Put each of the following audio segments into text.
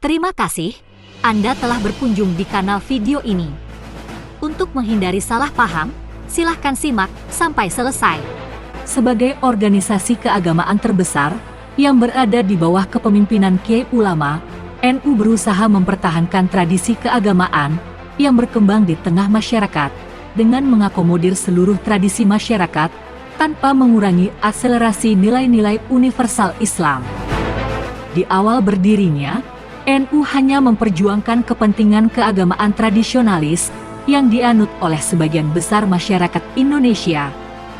Terima kasih, Anda telah berkunjung di kanal video ini. Untuk menghindari salah paham, silahkan simak sampai selesai. Sebagai organisasi keagamaan terbesar yang berada di bawah kepemimpinan Kiai Ulama, NU berusaha mempertahankan tradisi keagamaan yang berkembang di tengah masyarakat dengan mengakomodir seluruh tradisi masyarakat tanpa mengurangi akselerasi nilai-nilai universal Islam. Di awal berdirinya, NU hanya memperjuangkan kepentingan keagamaan tradisionalis yang dianut oleh sebagian besar masyarakat Indonesia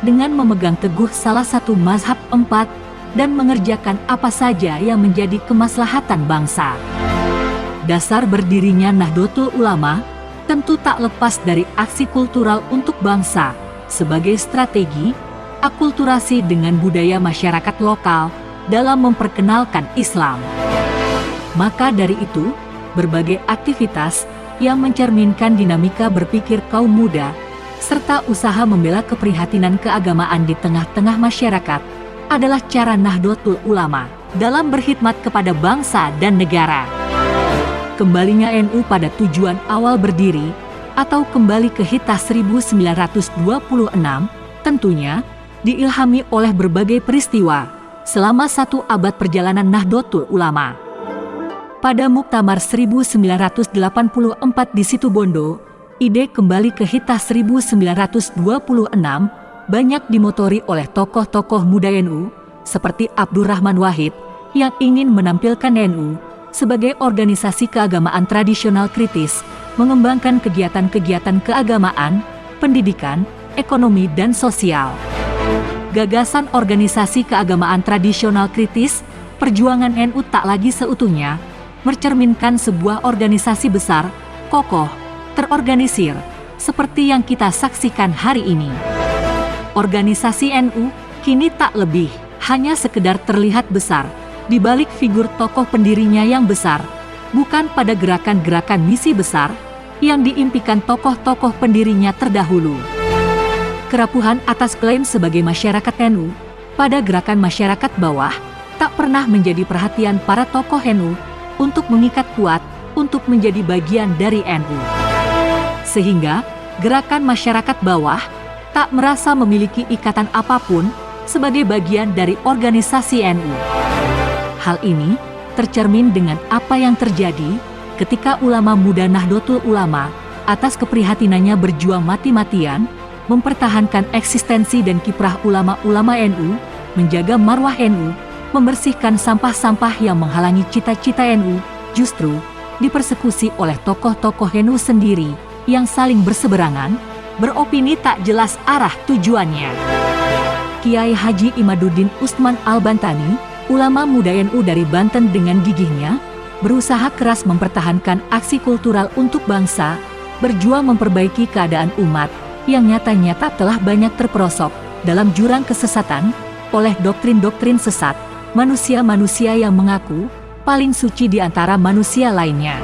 dengan memegang teguh salah satu mazhab 4 dan mengerjakan apa saja yang menjadi kemaslahatan bangsa. Dasar berdirinya Nahdlatul Ulama tentu tak lepas dari aksi kultural untuk bangsa sebagai strategi akulturasi dengan budaya masyarakat lokal dalam memperkenalkan Islam. Maka dari itu, berbagai aktivitas yang mencerminkan dinamika berpikir kaum muda, serta usaha membela keprihatinan keagamaan di tengah-tengah masyarakat, adalah cara Nahdlatul Ulama dalam berkhidmat kepada bangsa dan negara. Kembalinya NU pada tujuan awal berdiri, atau kembali ke Hita 1926, tentunya diilhami oleh berbagai peristiwa selama 1 abad perjalanan Nahdlatul Ulama. Pada Muktamar 1984 di Situbondo, ide kembali ke Hita 1926 banyak dimotori oleh tokoh-tokoh muda NU seperti Abdurrahman Wahid yang ingin menampilkan NU sebagai organisasi keagamaan tradisional kritis, mengembangkan kegiatan-kegiatan keagamaan, pendidikan, ekonomi dan sosial. Gagasan organisasi keagamaan tradisional kritis, perjuangan NU tak lagi seutuhnya mencerminkan sebuah organisasi besar, kokoh, terorganisir, seperti yang kita saksikan hari ini. Organisasi NU kini tak lebih hanya sekedar terlihat besar di balik figur tokoh pendirinya yang besar, bukan pada gerakan-gerakan misi besar yang diimpikan tokoh-tokoh pendirinya terdahulu. Kerapuhan atas klaim sebagai masyarakat NU pada gerakan masyarakat bawah tak pernah menjadi perhatian para tokoh NU untuk mengikat kuat untuk menjadi bagian dari NU. Sehingga gerakan masyarakat bawah tak merasa memiliki ikatan apapun sebagai bagian dari organisasi NU. Hal ini tercermin dengan apa yang terjadi ketika ulama muda Nahdlatul Ulama atas keprihatinannya berjuang mati-matian mempertahankan eksistensi dan kiprah ulama-ulama NU, menjaga marwah NU, membersihkan sampah-sampah yang menghalangi cita-cita NU, justru dipersekusi oleh tokoh-tokoh NU sendiri yang saling berseberangan, beropini tak jelas arah tujuannya. Kiai Haji Imaduddin Usman Al-Bantani, ulama muda NU dari Banten dengan gigihnya, berusaha keras mempertahankan aksi kultural untuk bangsa, berjuang memperbaiki keadaan umat yang nyata-nyata telah banyak terperosok dalam jurang kesesatan oleh doktrin-doktrin sesat, manusia-manusia yang mengaku paling suci di antara manusia lainnya.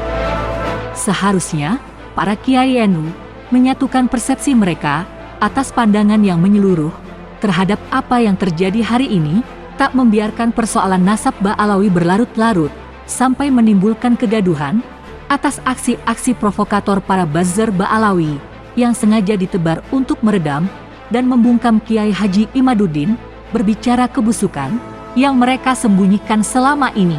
Seharusnya, para kiai NU menyatukan persepsi mereka atas pandangan yang menyeluruh terhadap apa yang terjadi hari ini, tak membiarkan persoalan nasab Ba'alawi berlarut-larut sampai menimbulkan kegaduhan atas aksi-aksi provokator para buzzer Ba'alawi yang sengaja ditebar untuk meredam dan membungkam Kiai Haji Imaduddin berbicara kebusukan yang mereka sembunyikan selama ini.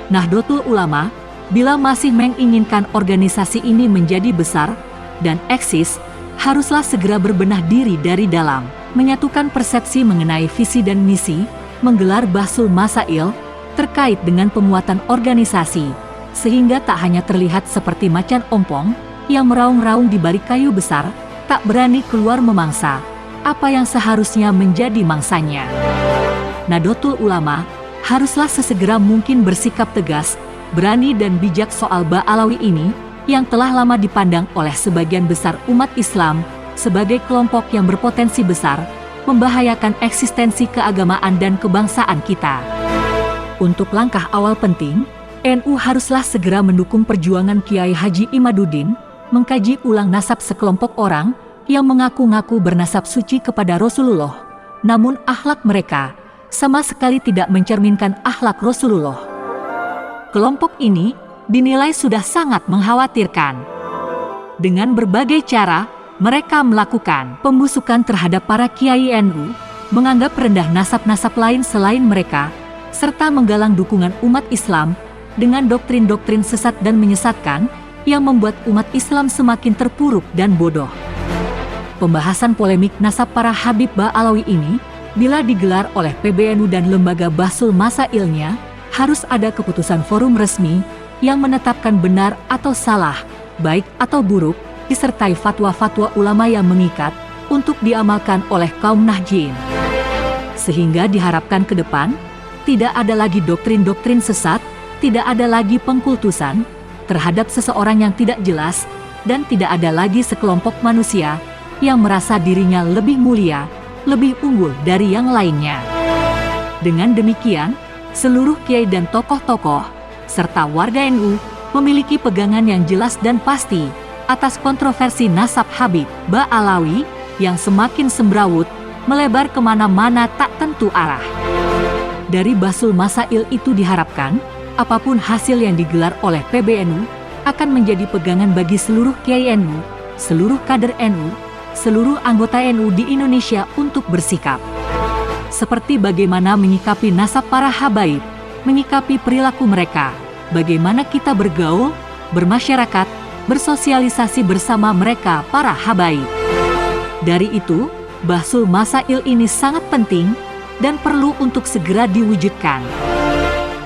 Nahdlatul Ulama, bila masih menginginkan organisasi ini menjadi besar dan eksis, haruslah segera berbenah diri dari dalam, menyatukan persepsi mengenai visi dan misi, menggelar bahsul masail terkait dengan pemuatan organisasi, sehingga tak hanya terlihat seperti macan ompong yang meraung-raung di balik kayu besar, tak berani keluar memangsa apa yang seharusnya menjadi mangsanya. Nahdlatul Ulama haruslah sesegera mungkin bersikap tegas, berani dan bijak soal Ba'alawi ini yang telah lama dipandang oleh sebagian besar umat Islam sebagai kelompok yang berpotensi besar membahayakan eksistensi keagamaan dan kebangsaan kita. Untuk langkah awal penting, NU haruslah segera mendukung perjuangan Kiai Haji Imaduddin mengkaji ulang nasab sekelompok orang yang mengaku-ngaku bernasab suci kepada Rasulullah, namun akhlak mereka sama sekali tidak mencerminkan akhlak Rasulullah. Kelompok ini dinilai sudah sangat mengkhawatirkan. Dengan berbagai cara, mereka melakukan pembusukan terhadap para kiai NU, menganggap rendah nasab-nasab lain selain mereka, serta menggalang dukungan umat Islam dengan doktrin-doktrin sesat dan menyesatkan yang membuat umat Islam semakin terpuruk dan bodoh. Pembahasan polemik nasab para Habib Ba'alawi ini, bila digelar oleh PBNU dan lembaga Bahsul Masailnya, harus ada keputusan forum resmi yang menetapkan benar atau salah, baik atau buruk, disertai fatwa-fatwa ulama yang mengikat untuk diamalkan oleh kaum Nahdien. Sehingga diharapkan ke depan, tidak ada lagi doktrin-doktrin sesat, tidak ada lagi pengkultusan terhadap seseorang yang tidak jelas, dan tidak ada lagi sekelompok manusia yang merasa dirinya lebih mulia, lebih unggul dari yang lainnya. Dengan demikian, seluruh kiai dan tokoh-tokoh, serta warga NU, memiliki pegangan yang jelas dan pasti atas kontroversi nasab Habib Ba'alawi yang semakin semrawut, melebar kemana-mana tak tentu arah. Dari Bahsul Masail itu diharapkan, apapun hasil yang digelar oleh PBNU, akan menjadi pegangan bagi seluruh kiai NU, seluruh kader NU, seluruh anggota NU di Indonesia untuk bersikap. Seperti bagaimana menyikapi nasab para habaib, menyikapi perilaku mereka, bagaimana kita bergaul, bermasyarakat, bersosialisasi bersama mereka para habaib. Dari itu, Bahsul Masail ini sangat penting dan perlu untuk segera diwujudkan.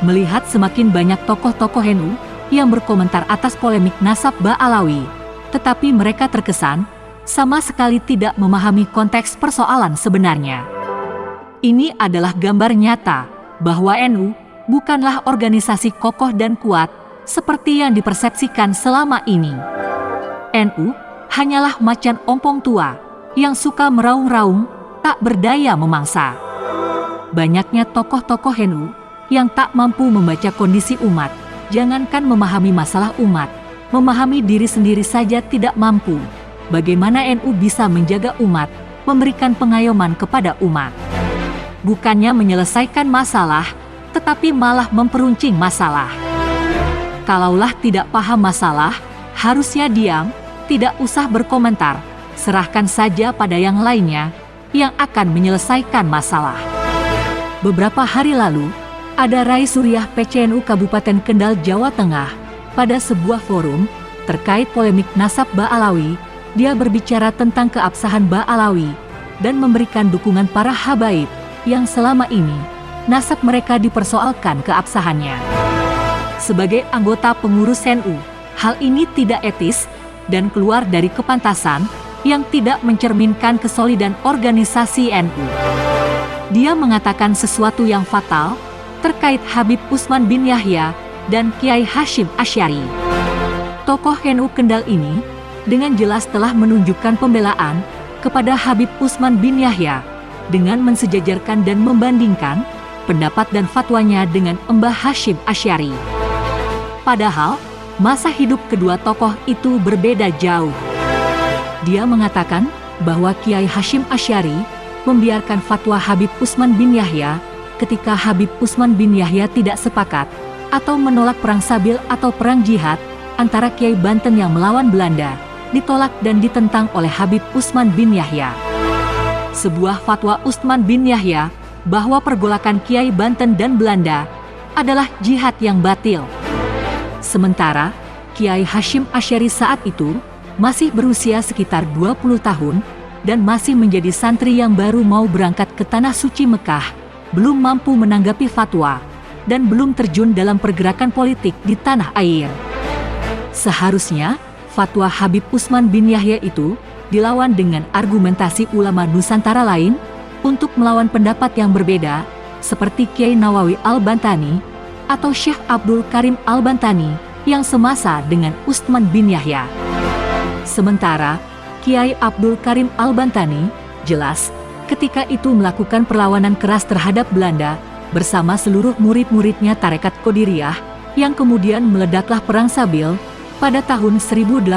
Melihat semakin banyak tokoh-tokoh NU yang berkomentar atas polemik nasab Ba'alawi, tetapi mereka terkesan sama sekali tidak memahami konteks persoalan sebenarnya. Ini adalah gambar nyata bahwa NU bukanlah organisasi kokoh dan kuat seperti yang dipersepsikan selama ini. NU hanyalah macan ompong tua yang suka meraung-raung, tak berdaya memangsa. Banyaknya tokoh-tokoh NU yang tak mampu membaca kondisi umat, jangankan memahami masalah umat, memahami diri sendiri saja tidak mampu. Bagaimana NU bisa menjaga umat, memberikan pengayoman kepada umat? Bukannya menyelesaikan masalah, tetapi malah memperuncing masalah. Kalaulah tidak paham masalah, harusnya diam, tidak usah berkomentar, serahkan saja pada yang lainnya yang akan menyelesaikan masalah. Beberapa hari lalu, ada Rai Suriah PCNU Kabupaten Kendal, Jawa Tengah, pada sebuah forum terkait polemik nasab Ba'alawi. Dia berbicara tentang keabsahan Ba'alawi dan memberikan dukungan para habaib yang selama ini nasab mereka dipersoalkan keabsahannya. Sebagai anggota pengurus NU, hal ini tidak etis dan keluar dari kepantasan yang tidak mencerminkan kesolidan organisasi NU. Dia mengatakan sesuatu yang fatal terkait Habib Utsman bin Yahya dan Kiai Hasyim Asy'ari. Tokoh NU Kendal ini dengan jelas telah menunjukkan pembelaan kepada Habib Utsman bin Yahya dengan mensejajarkan dan membandingkan pendapat dan fatwanya dengan Mbah Hasyim Asy'ari. Padahal, masa hidup kedua tokoh itu berbeda jauh. Dia mengatakan bahwa Kiai Hasyim Asy'ari membiarkan fatwa Habib Utsman bin Yahya ketika Habib Utsman bin Yahya tidak sepakat atau menolak perang Sabil atau perang jihad antara Kiai Banten yang melawan Belanda, ditolak dan ditentang oleh Habib Utsman bin Yahya. Sebuah fatwa Utsman bin Yahya bahwa pergolakan Kiai Banten dan Belanda adalah jihad yang batil. Sementara, Kiai Hasyim Asy'ari saat itu masih berusia sekitar 20 tahun dan masih menjadi santri yang baru mau berangkat ke Tanah Suci Mekah, belum mampu menanggapi fatwa dan belum terjun dalam pergerakan politik di tanah air. Seharusnya, fatwa Habib Utsman bin Yahya itu dilawan dengan argumentasi ulama Nusantara lain untuk melawan pendapat yang berbeda, seperti Kiai Nawawi Al-Bantani atau Syekh Abdul Karim Al-Bantani yang semasa dengan Utsman bin Yahya. Sementara, Kiai Abdul Karim Al-Bantani jelas ketika itu melakukan perlawanan keras terhadap Belanda bersama seluruh murid-muridnya Tarekat Qadiriyah, yang kemudian meledaklah Perang Sabil pada tahun 1888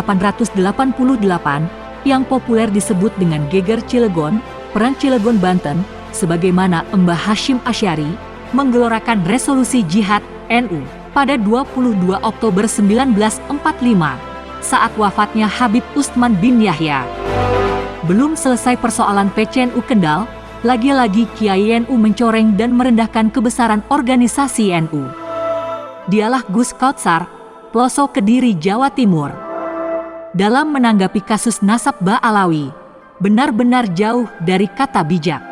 yang populer disebut dengan Geger Cilegon, Perang Cilegon Banten, sebagaimana Mbah Hasyim Asy'ari menggelorakan resolusi jihad NU pada 22 Oktober 1945, saat wafatnya Habib Utsman bin Yahya. Belum selesai persoalan PCNU Kendal, lagi-lagi Kiai NU mencoreng dan merendahkan kebesaran organisasi NU. Dialah Gus Kautsar, pelosok Kediri, Jawa Timur. Dalam menanggapi kasus nasab Ba'alawi, benar-benar jauh dari kata bijak.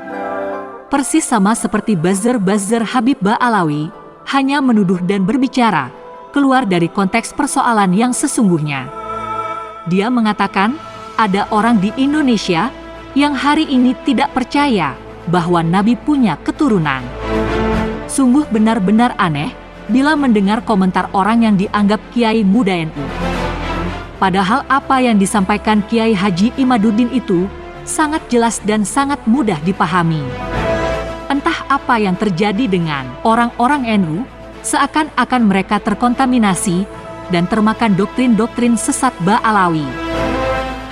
Persis sama seperti buzzer-buzzer Habib Ba'alawi, hanya menuduh dan berbicara, keluar dari konteks persoalan yang sesungguhnya. Dia mengatakan, ada orang di Indonesia yang hari ini tidak percaya bahwa Nabi punya keturunan. Sungguh benar-benar aneh bila mendengar komentar orang yang dianggap Kiai muda NU. Padahal apa yang disampaikan Kiai Haji Imaduddin itu sangat jelas dan sangat mudah dipahami. Entah apa yang terjadi dengan orang-orang NU, seakan-akan mereka terkontaminasi dan termakan doktrin-doktrin sesat Ba'alawi.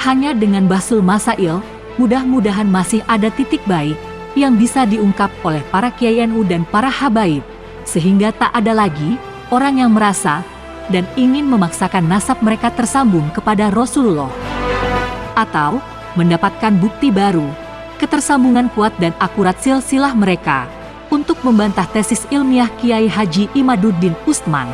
Hanya dengan bahsul masail, mudah-mudahan masih ada titik baik yang bisa diungkap oleh para Kiai NU dan para habaib, sehingga tak ada lagi orang yang merasa dan ingin memaksakan nasab mereka tersambung kepada Rasulullah, atau mendapatkan bukti baru, ketersambungan kuat dan akurat silsilah mereka untuk membantah tesis ilmiah Kiai Haji Imaduddin Utsman.